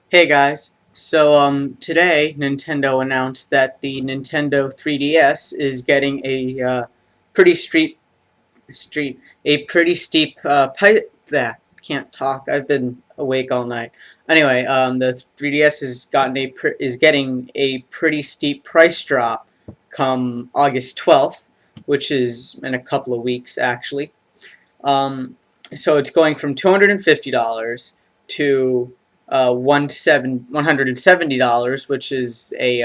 Hey guys, today Nintendo announced that the Nintendo 3DS is getting a pretty pretty steep can't talk. I've been awake all night. Anyway, the 3DS is getting a pretty steep price drop come August 12th, which is in a couple of weeks actually. Um, so it's going from $250 to $170, which is a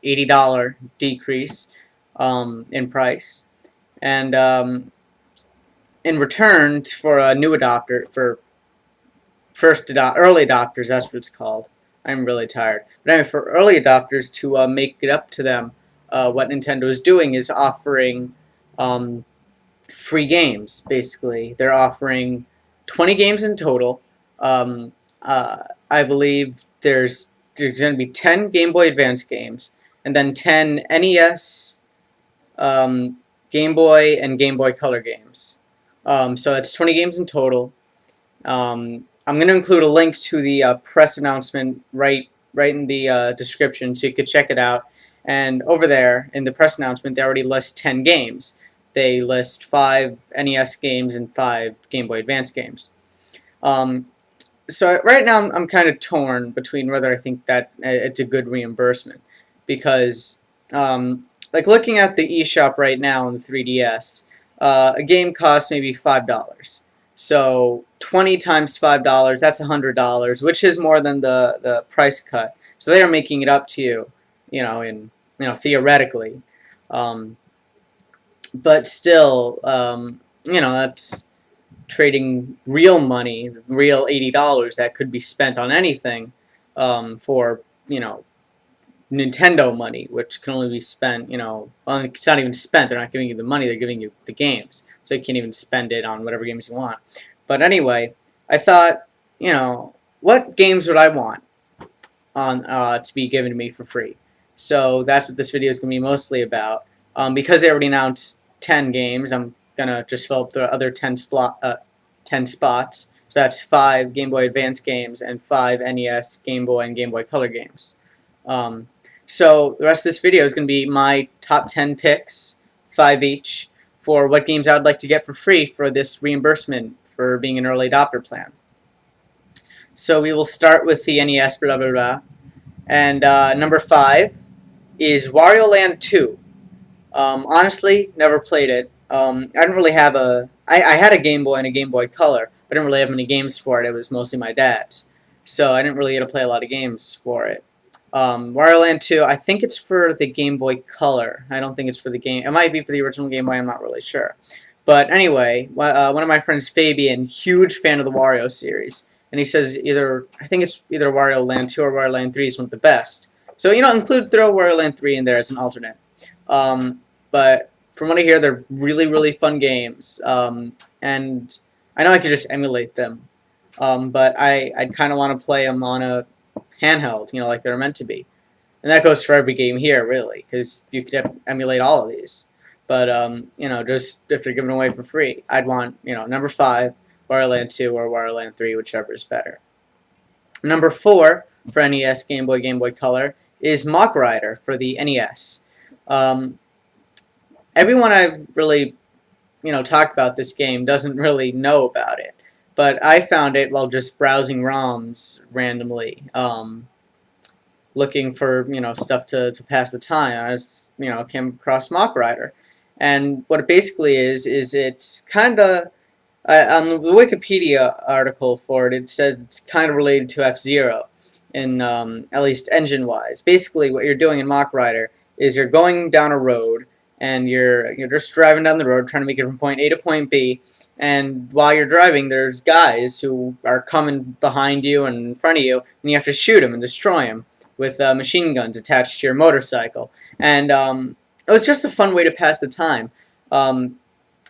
$80 decrease in price. And in return for a new adopter, for early adopters, that's what it's called. I'm really tired. But anyway, for early adopters to make it up to them, what Nintendo is doing is offering um, free games. Basically, they're offering 20 games in total. Um, I believe there's going to be 10 Game Boy Advance games, and then 10 NES, um, Game Boy, and Game Boy Color games. So that's 20 games in total. I'm going to include a link to the press announcement right in the description, so you could check it out. And over there in the press announcement, they already list 10 games. They list 5 NES games and 5 Game Boy Advance games. Um, so right now I'm kind of torn between whether I think that it's a good reimbursement, because like looking at the eShop right now on the 3DS, a game costs maybe $5. So 20 times $5, that's $100, which is more than the price cut. So they are making it up to you, theoretically. Um, but still, that's trading real money, real $80 that could be spent on anything, for Nintendo money, which can only be spent. Well, it's not even spent. They're not giving you the money; they're giving you the games, so you can't even spend it on whatever games you want. But anyway, I thought, what games would I want on to be given to me for free? So that's what this video is going to be mostly about. Because they already announced 10 games, I'm gonna just fill up the other 10 spots. So that's 5 Game Boy Advance games and 5 NES, Game Boy, and Game Boy Color games. Um, so the rest of this video is going to be my top 10 picks, 5 each, for what games I would like to get for free for this reimbursement for being an early adopter plan. So we will start with the NES, blah blah blah. And number 5 is Wario Land 2. Honestly, never played it. I didn't really have I had a Game Boy and a Game Boy Color, but I didn't really have many games for it. It was mostly my dad's. So I didn't really get to play a lot of games for it. Wario Land 2, I think it's for the Game Boy Color. I don't think it's for the game. It might be for the original Game Boy, I'm not really sure. But anyway, one of my friends, Fabian, huge fan of the Wario series. And he says I think it's either Wario Land 2 or Wario Land 3 is one of the best. So, throw Wario Land 3 in there as an alternate. But from what I hear, they're really, really fun games. And I know I could just emulate them. But I'd kind of want to play them on a handheld, like they're meant to be. And that goes for every game here, really, because you could emulate all of these. But, just if they're given away for free, I'd want, number 5, Wario Land 2, or Wario Land 3, whichever is better. Number 4 for NES, Game Boy, Game Boy Color is Mach Rider for the NES. Everyone I've really, talked about this game doesn't really know about it. But I found it while just browsing ROMs randomly, looking for stuff to pass the time. I was came across Mach Rider, and what it basically is it's kind of on the Wikipedia article for it. It says it's kind of related to F-Zero, in at least engine-wise. Basically, what you're doing in Mach Rider is you're going down a road, and you're just driving down the road trying to make it from point A to point B. And while you're driving, there's guys who are coming behind you and in front of you, and you have to shoot them and destroy them with machine guns attached to your motorcycle. And it was just a fun way to pass the time.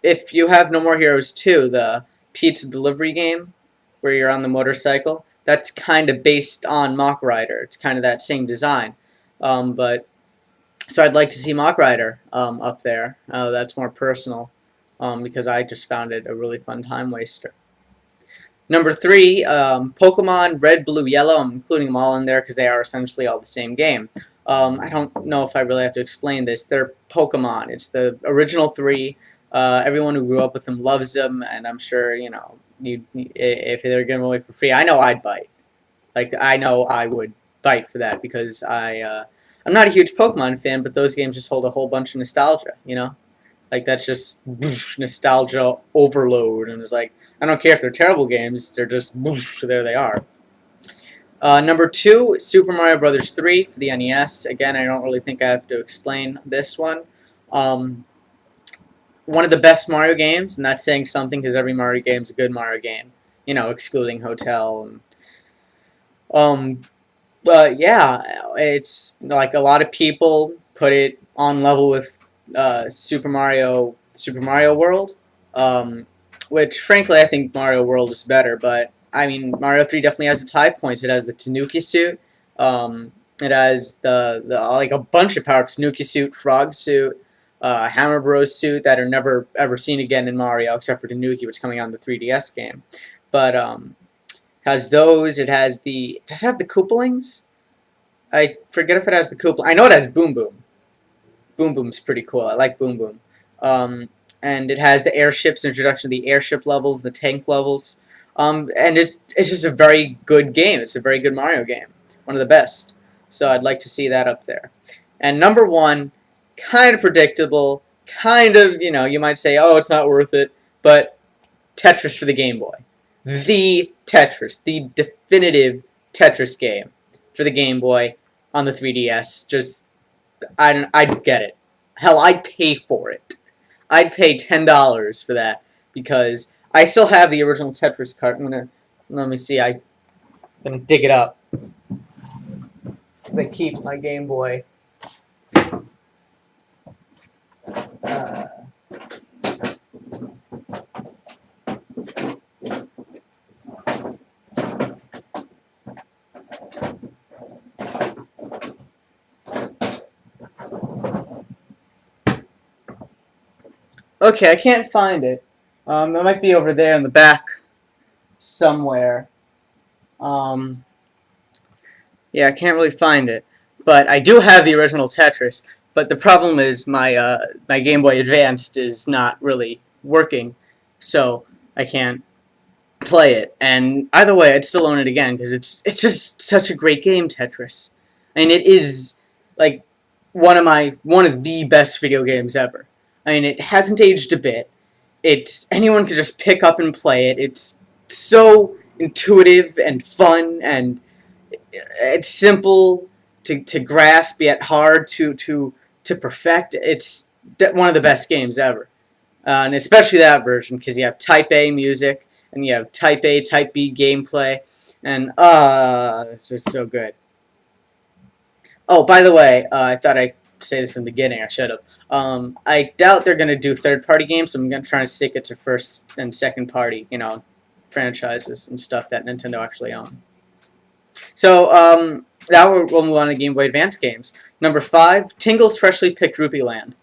If you have No More Heroes 2, the pizza delivery game where you're on the motorcycle, that's kind of based on Mach Rider. It's kind of that same design. But so I'd like to see Mach Rider up there. That's more personal, because I just found it a really fun time waster. Number 3, Pokemon Red, Blue, Yellow. I'm including them all in there because they are essentially all the same game. I don't know if I really have to explain this. They're Pokemon. It's the original 3. Everyone who grew up with them loves them, and I'm sure, if they're giving them away for free, I know I'd bite. Like, I know I would bite for that because I'm not a huge Pokemon fan, but those games just hold a whole bunch of nostalgia, Like, that's just nostalgia overload, and it's like, I don't care if they're terrible games, they're just, there they are. Number 2, Super Mario Bros. 3 for the NES. Again, I don't really think I have to explain this one. One of the best Mario games, and that's saying something because every Mario game is a good Mario game, excluding Hotel. But yeah, it's like a lot of people put it on level with Super Mario World, which frankly I think Mario World is better. But I mean, Mario 3 definitely has its high points. It has the Tanuki suit. It has the like a bunch of power-ups: Tanuki suit, Frog suit, Hammer Bros suit that are never ever seen again in Mario except for Tanuki, which is coming out in the 3DS game. But has those. It has the. Does it have the Koopalings? I forget if it has the Koopa. I know it has Boom Boom. Boom Boom's pretty cool. I like Boom Boom. And it has the airships, introduction of the airship levels, the tank levels. And it's just a very good game. It's a very good Mario game. One of the best. So I'd like to see that up there. And number 1, kind of predictable. Kind of, you might say, oh, it's not worth it. But Tetris for the Game Boy. The Tetris. The definitive Tetris game for the Game Boy on the 3DS. Just, I'd get it. Hell, I'd pay for it. I'd pay $10 for that because I still have the original Tetris card. Let me see. I'm gonna dig it up. I keep my Game Boy. Okay, I can't find it. It might be over there in the back somewhere. Yeah, I can't really find it. But I do have the original Tetris. But the problem is my Game Boy Advanced is not really working, so I can't play it. And either way, I'd still own it again because it's just such a great game, Tetris. I mean, it is like one of the best video games ever. I mean, it hasn't aged a bit. Anyone can just pick up and play it. It's so intuitive and fun, and it's simple to grasp yet hard to perfect. It's one of the best games ever, and especially that version because you have Type A music and you have Type A, Type B gameplay, and it's just so good. Oh, by the way, I thought I'd say this in the beginning. I should have. I doubt they're going to do third-party games, so I'm going to try to stick it to first and second-party, franchises and stuff that Nintendo actually own. So, now we'll move on to Game Boy Advance games. Number 5, Tingle's Freshly Picked Rupee Land.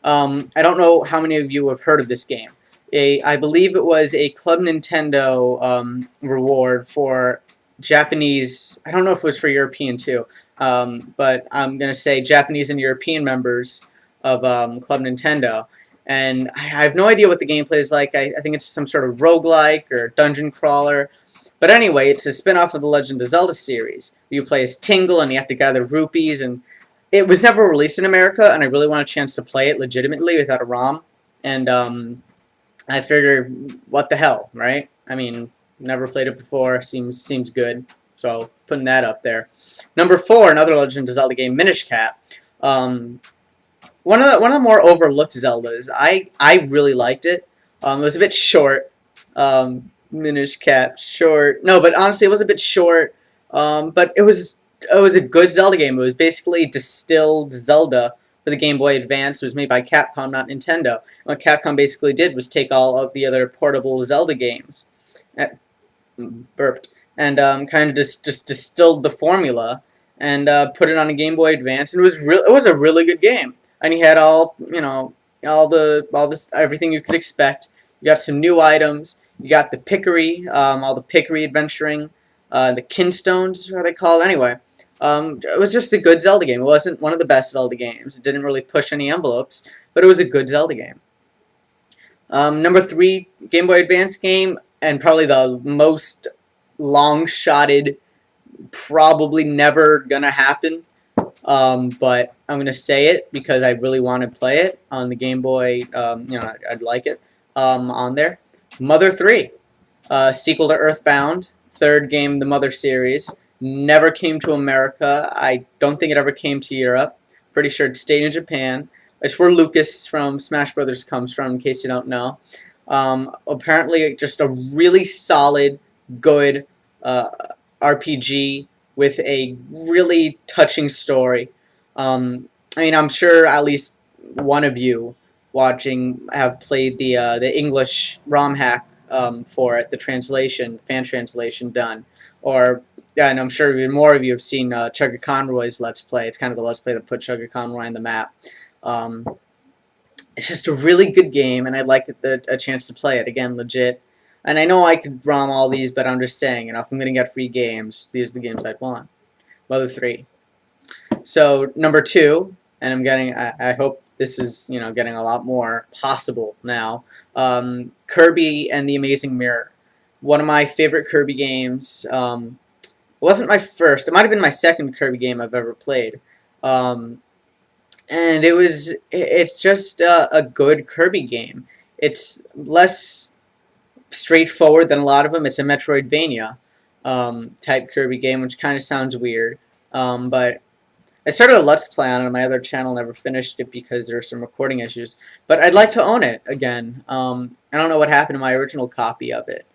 I don't know how many of you have heard of this game. I believe it was a Club Nintendo reward for Japanese. I don't know if it was for European too, but I'm gonna say Japanese and European members of Club Nintendo. And I have no idea what the gameplay is like. I think it's some sort of roguelike or dungeon crawler. But anyway, it's a spin-off of the Legend of Zelda series. You play as Tingle and you have to gather rupees. And it was never released in America, and I really want a chance to play it legitimately without a ROM. And I figured, what the hell, right? I mean, never played it before. Seems good. So putting that up there. Number 4, another Legend of Zelda game, Minish Cap. One of the more overlooked Zeldas. I really liked it. It was a bit short. Minish Cap short. No, but honestly, it was a bit short. But it was a good Zelda game. It was basically distilled Zelda for the Game Boy Advance. It was made by Capcom, not Nintendo. And what Capcom basically did was take all of the other portable Zelda games, burped, and kind of just distilled the formula and put it on a Game Boy Advance. And it was a really good game. And you had all this everything you could expect. You got some new items. You got the Pickery, all the Pickery adventuring, the Kinstones, are they called? Anyway, it was just a good Zelda game. It wasn't one of the best Zelda games. It didn't really push any envelopes, but it was a good Zelda game. Number 3 Game Boy Advance game, and probably the most long-shotted, probably never gonna happen, but I'm gonna say it because I really want to play it on the Game Boy. I'd like it on there. Mother 3, sequel to Earthbound, third game in the Mother series. Never came to America. I don't think it ever came to Europe. Pretty sure it stayed in Japan. It's where Lucas from Smash Brothers comes from, in case you don't know. Apparently, just a really solid, good RPG with a really touching story. I mean, I'm sure at least one of you watching have played the English ROM hack for it, the translation, fan translation done, or yeah, and I'm sure even more of you have seen Chugga Conroy's Let's Play. It's kind of the Let's Play that put Chugga Conroy on the map. Um, it's just a really good game, and I'd like a chance to play it again, legit. And I know I could ROM all these, but I'm just saying, if I'm gonna get free games, these are the games I'd want. Mother 3. So number 2, and I'm getting, I hope this is getting a lot more possible now. Kirby and the Amazing Mirror, one of my favorite Kirby games. It wasn't my first. It might have been my second Kirby game I've ever played. And it's just a good Kirby game. It's less straightforward than a lot of them. It's a Metroidvania type Kirby game, which kind of sounds weird. But I started a Let's Play on it on my other channel, never finished it because there were some recording issues. But I'd like to own it again. I don't know what happened to my original copy of it.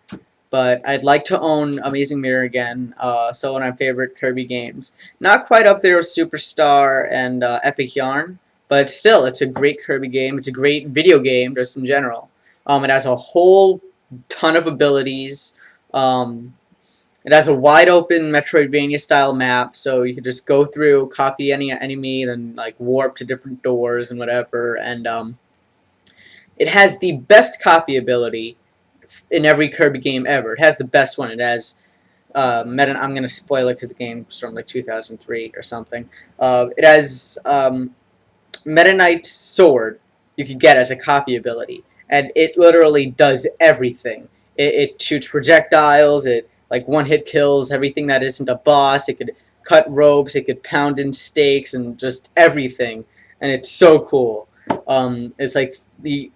But I'd like to own Amazing Mirror again, so one of my favorite Kirby games. Not quite up there with Superstar and Epic Yarn, but still, it's a great Kirby game. It's a great video game, just in general. It has a whole ton of abilities. It has a wide open Metroidvania style map, so you can just go through, copy any enemy, then like warp to different doors and whatever. And it has the best copy ability in every Kirby game ever. It has the best one. It has I'm going to spoil it because the game's from like 2003 or something. It has Meta Knight's sword you could get as a copy ability, and it literally does everything. It shoots projectiles. It like one-hit kills everything that isn't a boss. It could cut ropes. It could pound in stakes and just everything, and it's so cool. It's like the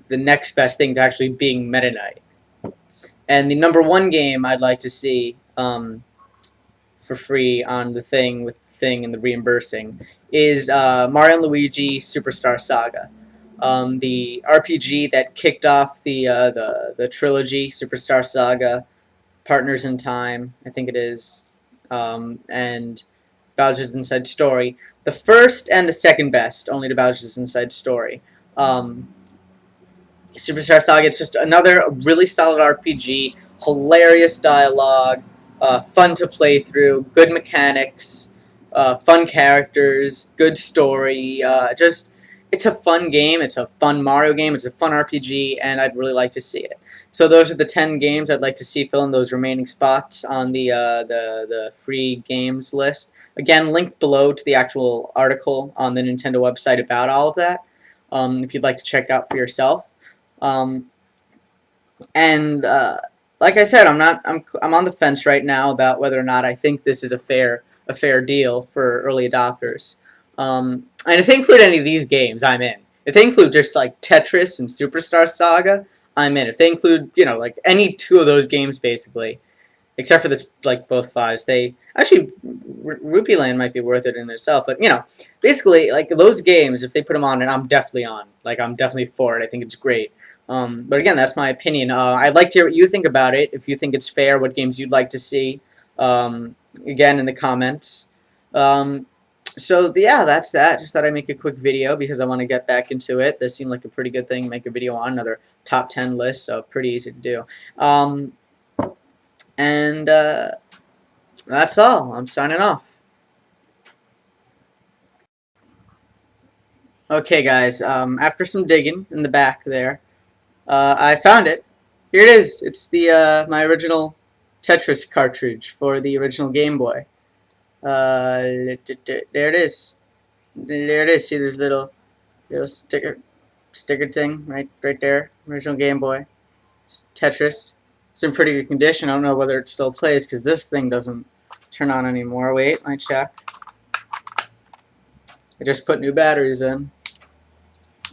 next best thing to actually being Meta Knight. And the number 1 game I'd like to see for free on the Thing with Thing and the reimbursing is Mario and Luigi Superstar Saga, the RPG that kicked off the trilogy Superstar Saga, Partners in Time, I think it is, and Bowser's Inside Story. The first and the second best, only to Bowser's Inside Story. Superstar Saga, it's just another really solid RPG, hilarious dialogue, fun to play through, good mechanics, fun characters, good story. It's a fun game. It's a fun Mario game. It's a fun RPG, and I'd really like to see it. So those are the 10 games I'd like to see fill in those remaining spots on the free games list. Again, linked below to the actual article on the Nintendo website about all of that, if you'd like to check it out for yourself. Like I said, I'm on the fence right now about whether or not I think this is a fair deal for early adopters. And if they include any of these games, I'm in. If they include just like Tetris and Superstar Saga, I'm in. If they include, like any 2 of those games basically, except for this, like both 5s, they actually Rupee Land might be worth it in itself. But basically, like those games, if they put them on, and I'm definitely on. Like I'm definitely for it. I think it's great. But again, that's my opinion. I'd like to hear what you think about it. If you think it's fair, what games you'd like to see. Again, in the comments. So yeah, that's that. Just thought I'd make a quick video because I want to get back into it. This seemed like a pretty good thing to make a video on. Another top 10 list, so pretty easy to do. And that's all. I'm signing off. Okay, guys. After some digging in the back there, I found it. Here it is. It's the my original Tetris cartridge for the original Game Boy. There it is. There it is. See this little sticker thing right there. Original Game Boy. It's Tetris. It's in pretty good condition. I don't know whether it still plays because this thing doesn't turn on anymore. Wait, I check. I just put new batteries in.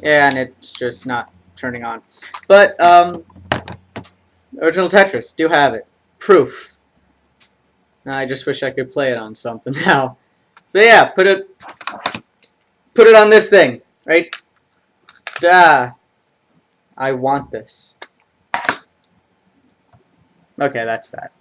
Yeah, and it's just not turning on. But original Tetris, do have it. Proof. I just wish I could play it on something now. So yeah, put it on this thing, right? I want this. Okay, that's that.